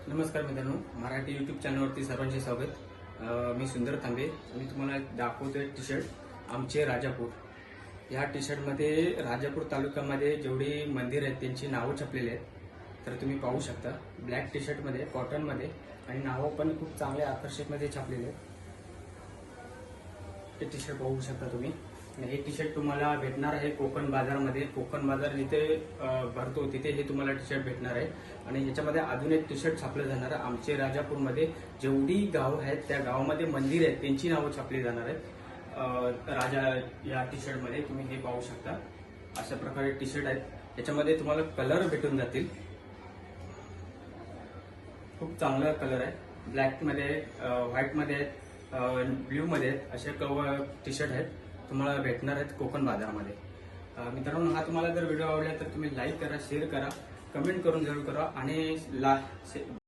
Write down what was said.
नमस्कार मित्रांनो, मराठी यूट्यूब चॅनलवरती सर्वांचे स्वागत। मी सुंदर तांबे। मी तुम्हाला दाखवतोय टी शर्ट आमचे राजापूर। या टी शर्टमध्ये राजापूर तालुक्यामध्ये जेवढी मंदिर आहेत त्यांची नावं छापलेली आहेत, तर तुम्ही पाहू शकता। ब्लॅक टी शर्टमध्ये, कॉटनमध्ये आणि नावं पण खूप चांगल्या आकर्षकमध्ये छापलेले आहेत। हे टी शर्ट पाहू शकता तुम्ही। हे टी शर्ट तुम्हाला भेटणार आहे कोकण बाजारमध्ये। कोकण बाजार जिथे भरतो तिथे हे तुम्हाला टी शर्ट भेटणार आहे। आणि याच्यामध्ये अजून एक टी शर्ट छापलं जाणार आहे। आमचे राजापूरमध्ये जेवढी गाव आहेत त्या गावामध्ये मंदिर आहेत त्यांची नावं छापली जाणार आहेत। राजा या टी शर्टमध्ये तुम्ही हे पाहू शकता। अशा प्रकारे टी शर्ट आहेत। याच्यामध्ये तुम्हाला कलर भेटून जातील। खूप चांगला कलर आहे। ब्लॅकमध्ये, व्हाईटमध्ये, ब्ल्यू मध्ये असे टी शर्ट आहेत तुम्हाला भेटणार आहेत कोकण बाजारामध्ये। मित्रांनो, हा तुम्हाला जर व्हिडिओ आवडला तर तुम्ही लाईक करा, शेअर करा, कमेंट करून जरूर करा आणि